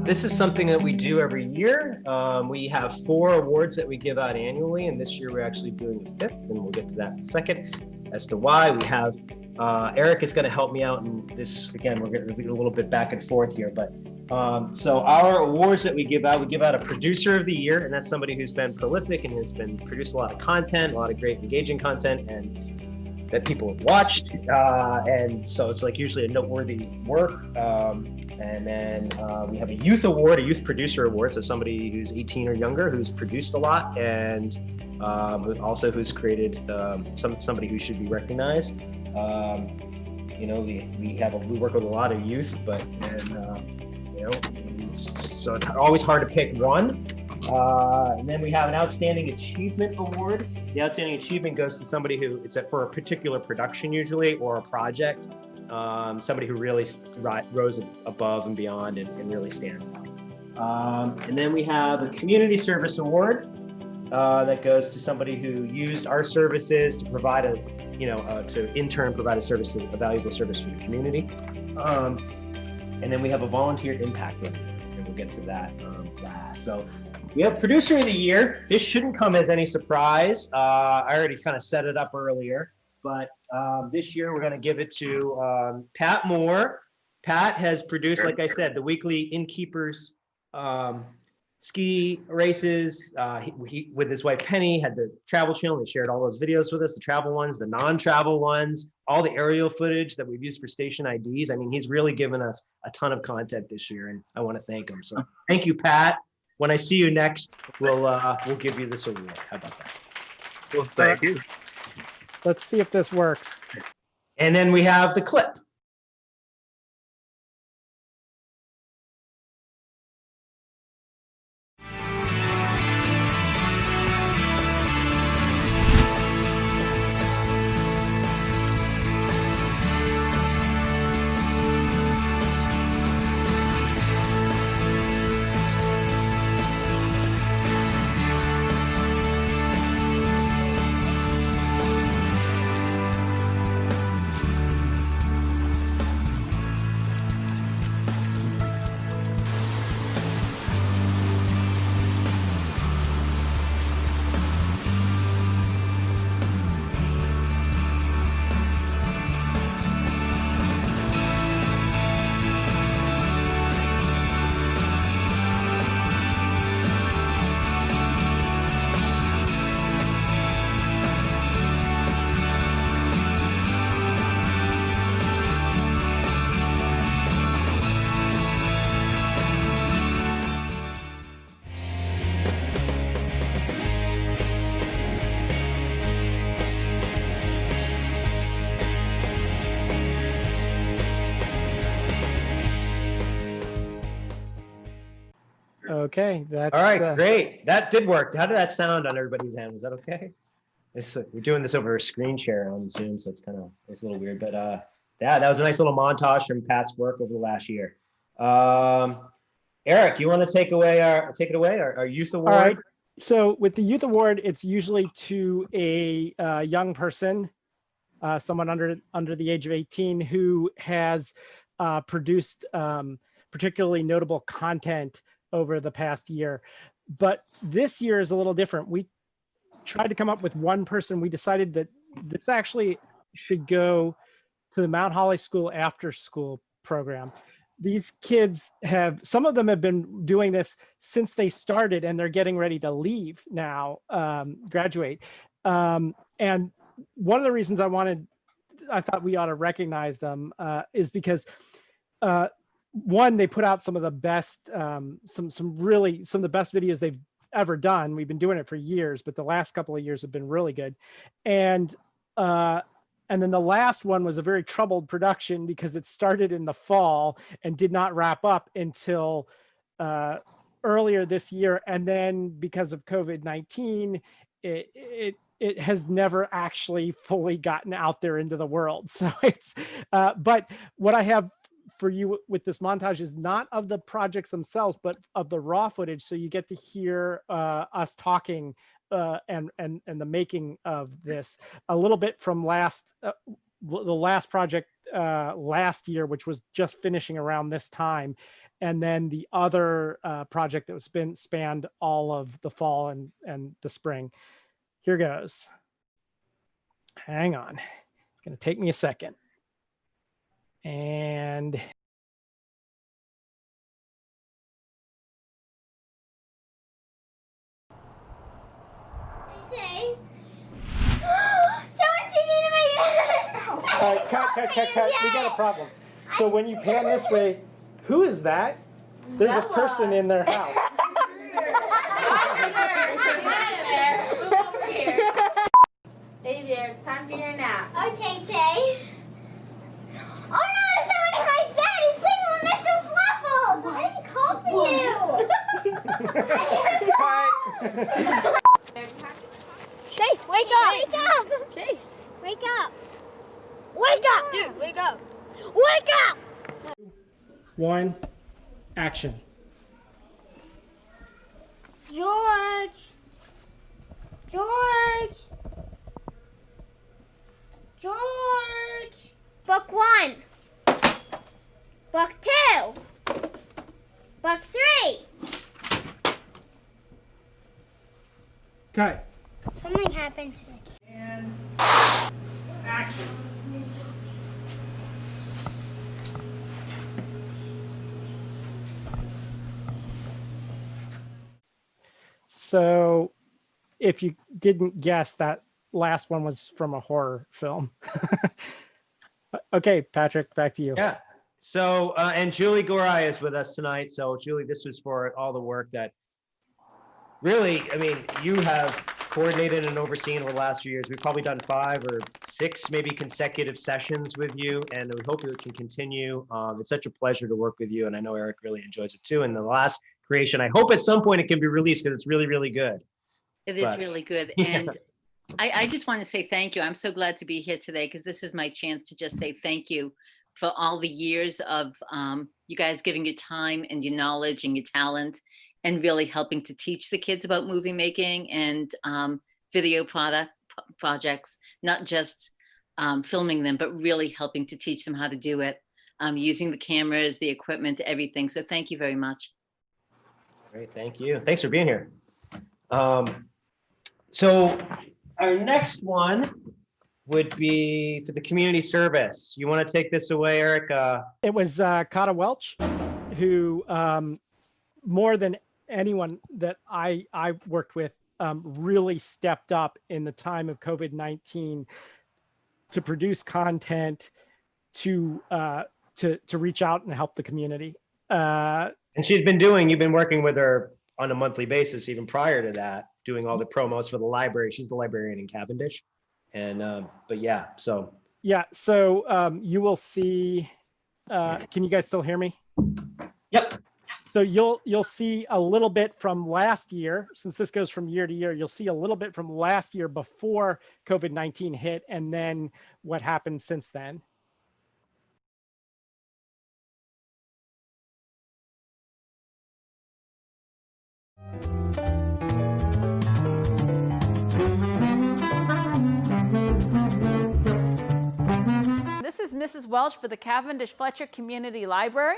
This is something that we do every year. We have 4 awards that we give out annually, and this year we're actually doing the 5th, and we'll get to that in a second. As to why, we have Eric is going to help me out in this. Again, we're going to be a little bit back and forth here, but so our awards that we give out a producer of the year, and that's somebody who's been prolific and has been produced a lot of content, a lot of great engaging content, and that people have watched, and so it's like usually a noteworthy work. And then we have a youth award, a youth producer award, so somebody who's 18 or younger who's produced a lot, and also who's created somebody who should be recognized. You know, we work with a lot of youth, but you know, so it's always hard to pick one. And then we have an Outstanding Achievement Award. The Outstanding Achievement goes to somebody who, it's for a particular production usually, or a project, somebody who really rose above and beyond and really stands out. And then we have a Community Service Award that goes to somebody who used our services to provide to in turn provide a valuable service for the community. And then we have a Volunteer Impact Award, and we'll get to that last. So we have Producer of the Year. This shouldn't come as any surprise. I already kind of set it up earlier, but this year we're going to give it to Pat Moore. Pat has produced, like I said, the weekly Innkeepers ski races. He with his wife Penny had the travel channel. They shared all those videos with us, the travel ones, the non-travel ones, all the aerial footage that we've used for station IDs. I mean, he's really given us a ton of content this year, and I want to thank him. So thank you, Pat. When I see you next, we'll give you this award. How about that? Well, thank you. Let's see if this works. And then we have the clip. Okay, that's all right. Great, that did work. How did that sound on everybody's end? Was that okay? We're doing this over a screen share on Zoom, so it's a little weird. But yeah, that was a nice little montage from Pat's work over the last year. Eric, you want to take it away? Our youth award. All right. So with the youth award, it's usually to a young person, someone under the age of 18, who has produced particularly notable content over the past year. But this year is a little different. We tried to come up with one person. We decided that this actually should go to the Mount Holly School after school program. These kids some of them have been doing this since they started, and they're getting ready to leave now, graduate. And one of the reasons I thought we ought to recognize them is because one, they put out some of the best, some of the best videos they've ever done. We've been doing it for years, but the last couple of years have been really good. And then the last one was a very troubled production because it started in the fall and did not wrap up until earlier this year. And then because of COVID-19, it has never actually fully gotten out there into the world. So it's, but what I have for you with this montage is not of the projects themselves, but of the raw footage. So you get to hear us talking and the making of this a little bit from the last project last year, which was just finishing around this time. And then the other project that was spanned all of the fall and the spring. Here goes. Hang on. It's going to take me a second. And cut. We got a problem. So when you pan this way, who is that? There's a person in their house. Hey there, it's time for your nap. Oh, Tay-Tay. Oh no, there's someone in my bed. He's sleeping with Mr. Fluffles. I didn't call for you. Chase, wake up. Wake up. Chase, wake up. Wake up. Dude, wake up. Wake up. 1, action. George. George. George. Book 1. Book 2. Book 3. Cut. Something happened to the kid. And action. So if you didn't guess, that last one was from a horror film. Okay, Patrick, back to you. Yeah. So, and Julie Gorai is with us tonight. So, Julie, this was for all the work that really, I mean, you have coordinated and overseen over the last few years. We've probably done 5 or 6 maybe consecutive sessions with you, and we hope it can continue. It's such a pleasure to work with you, and I know Eric really enjoys it too. And the last creation, I hope at some point it can be released because it's really, really good. It is really good. And I just want to say thank you. I'm so glad to be here today because this is my chance to just say thank you for all the years of you guys giving your time and your knowledge and your talent and really helping to teach the kids about movie making and video projects, not just filming them, but really helping to teach them how to do it, using the cameras, the equipment, everything. So thank you very much. Great, thank you. Thanks for being here. So our next one would be for the community service. You want to take this away, Eric? It was Kata Welch, who more than anyone that I worked with really stepped up in the time of COVID-19 to produce content to reach out and help the community. And you've been working with her on a monthly basis, even prior to that, doing all the promos for the library. She's the librarian in Cavendish. And, but yeah, so. Yeah, so you will see, can you guys still hear me? Yep. So you'll see a little bit from last year, since this goes from year to year, you'll see a little bit from last year before COVID-19 hit, and then what happened since then. This is Mrs. Welch for the Cavendish Fletcher Community Library.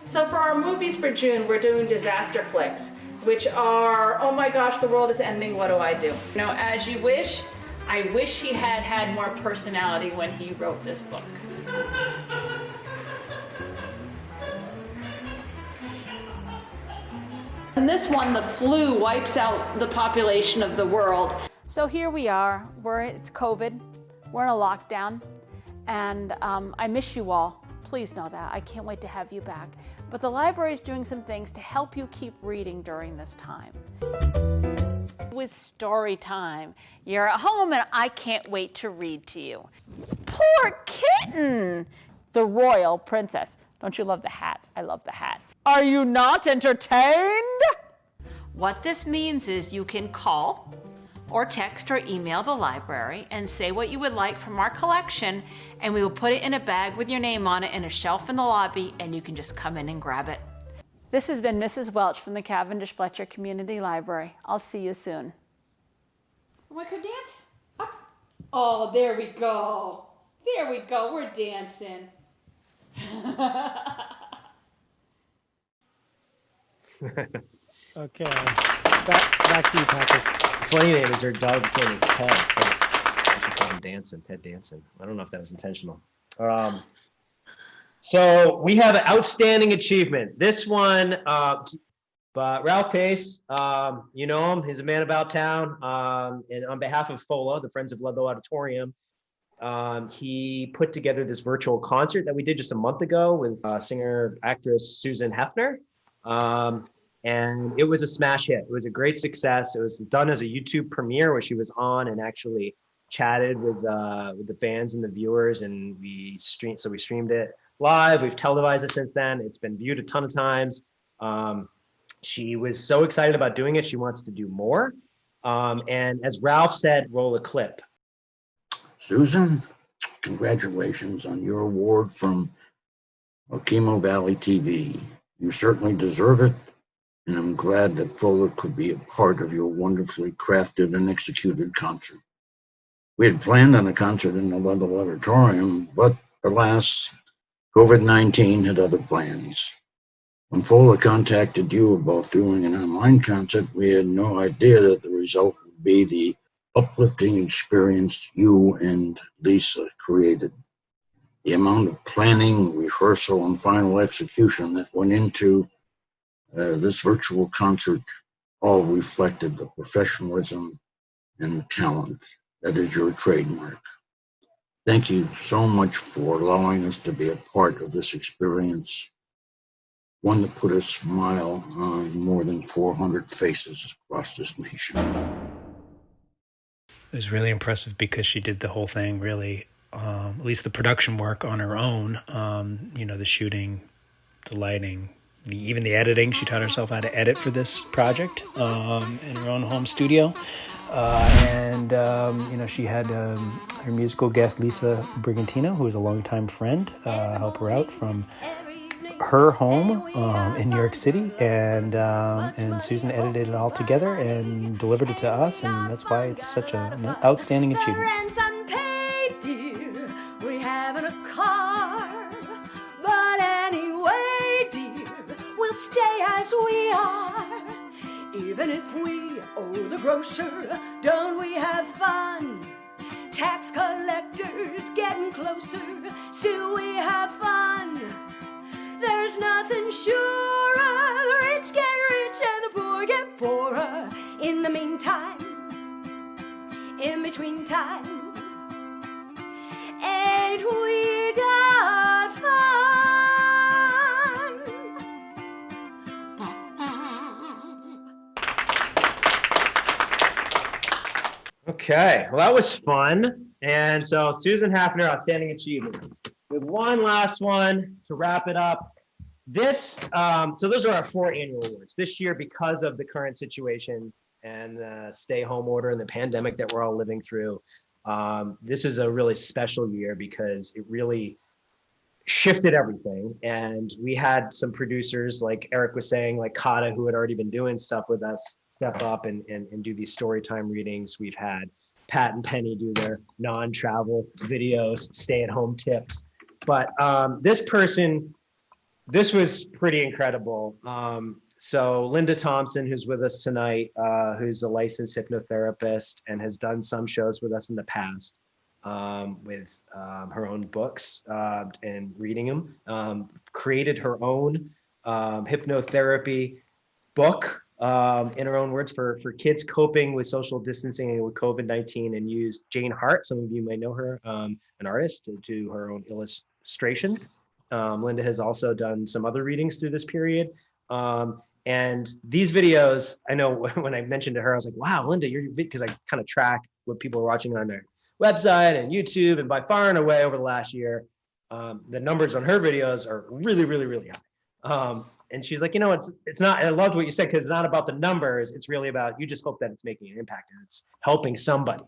So for our movies for June, we're doing disaster flicks, which are, oh my gosh, the world is ending, what do I do? You know, As You Wish, I wish he had had more personality when he wrote this book. In this one, the flu wipes out the population of the world. So here we are, it's COVID, we're in a lockdown, and I miss you all. Please know that. I can't wait to have you back. But the library is doing some things to help you keep reading during this time. With story time. You're at home and I can't wait to read to you. Poor kitten! The royal princess. Don't you love the hat? I love the hat. Are you not entertained? What this means is you can call or text or email the library and say what you would like from our collection, and we will put it in a bag with your name on it in a shelf in the lobby, and you can just come in and grab it. This has been Mrs. Welch from the Cavendish Fletcher Community Library. I'll see you soon. Oh, I could dance? Up. Oh, there we go. There we go. We're dancing. Okay. Back to you, Patrick. Funny name is her dog's name is Ted. I should call him Danson, Ted Danson. I don't know if that was intentional. So we have an outstanding achievement. This one, but Ralph Pace, you know him. He's a man about town. And on behalf of FOLA, the Friends of Ludlow Auditorium, he put together this virtual concert that we did just a month ago with singer actress Susan Hefner. And it was a smash hit. It was a great success. It was done as a YouTube premiere where she was on and actually chatted with the fans and the viewers, and we streamed it live. We've televised it since then. It's been viewed a ton of times. She was so excited about doing it. She wants to do more. And as Ralph said, roll a clip. Susan, congratulations on your award from Okemo Valley TV. You certainly deserve it, and I'm glad that FOLA could be a part of your wonderfully crafted and executed concert. We had planned on a concert in the Ludlow Auditorium, but alas, COVID-19 had other plans. When FOLA contacted you about doing an online concert, we had no idea that the result would be the uplifting experience you and Lisa created. The amount of planning, rehearsal, and final execution that went into this virtual concert all reflected the professionalism and the talent that is your trademark. Thank you so much for allowing us to be a part of this experience, one that put a smile on more than 400 faces across this nation. It was really impressive because she did the whole thing really, at least the production work on her own, the shooting, the lighting, even the editing. She taught herself how to edit for this project in her own home studio. She had her musical guest, Lisa Brigantino, who is a longtime friend, help her out from her home in New York City, and Susan edited it all together and delivered it to us, and that's why it's such an outstanding achievement. We haven't a car, but anyway, dear, we'll stay as we are. Even if we owe the grocer, don't we have fun? Tax collectors getting closer, still we have fun. There's nothing surer, the rich get rich and the poor get poorer. In the meantime, in between time, ain't we got fun? Okay, well, that was fun. And so Susan Hafner, outstanding achievement. With one last one to wrap it up. So those are our 4 annual awards. This year, because of the current situation and the stay-home order and the pandemic that we're all living through, this is a really special year because it really shifted everything. And we had some producers, like Eric was saying, like Kata, who had already been doing stuff with us, step up and do these story time readings. We've had Pat and Penny do their non-travel videos, stay-at-home tips. But this was pretty incredible. So Linda Thompson, who's with us tonight, who's a licensed hypnotherapist and has done some shows with us in the past with her own books and reading them, created her own hypnotherapy book, in her own words, for kids coping with social distancing and with COVID-19, and used Jane Hart, some of you may know her, an artist, to do her own illustrations. Linda has also done some other readings through this period. And these videos, I know when I mentioned to her, I was like, wow, Linda, because I kind of track what people are watching on their website and YouTube, and by far and away over the last year, the numbers on her videos are really, really, really high. And she's like, it's not, I loved what you said, because it's not about the numbers. It's really about, you just hope that it's making an impact and it's helping somebody,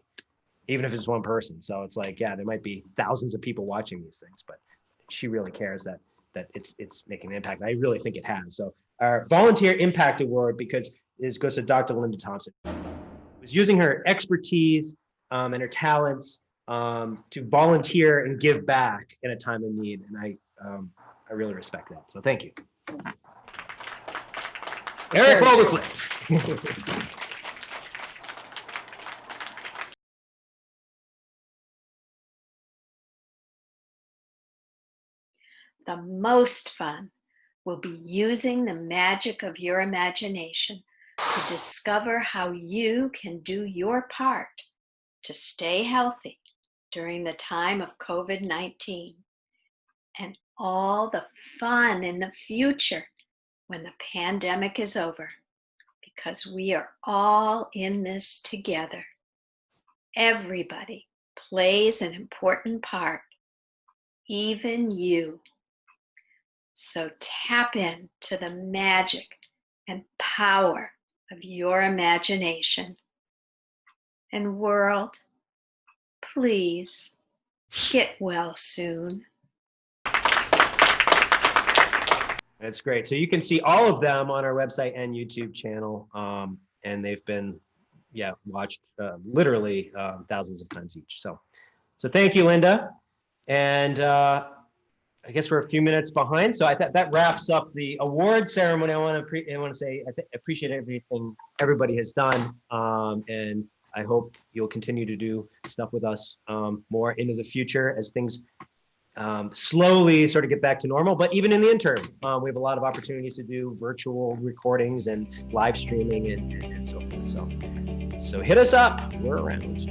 even if it's one person. So it's like, yeah, there might be thousands of people watching these things, but she really cares that it's making an impact. I really think it has. So our Volunteer Impact Award, because this goes to Dr. Linda Thompson, was using her expertise and her talents to volunteer and give back in a time of need. And I really respect that. So thank you. Eric, roll the clip. The most fun will be using the magic of your imagination to discover how you can do your part to stay healthy during the time of COVID-19 and all the fun in the future when the pandemic is over, because we are all in this together. Everybody plays an important part, even you. So tap into the magic and power of your imagination. And world, please get well soon. That's great. So you can see all of them on our website and YouTube channel. And they've been, watched literally thousands of times each. So thank you, Linda. And I guess we're a few minutes behind. So I thought that wraps up the award ceremony. I want to say I appreciate everything everybody has done. And I hope you'll continue to do stuff with us more into the future as things slowly sort of get back to normal. But even in the interim, we have a lot of opportunities to do virtual recordings and live streaming and so forth. So hit us up. We're around.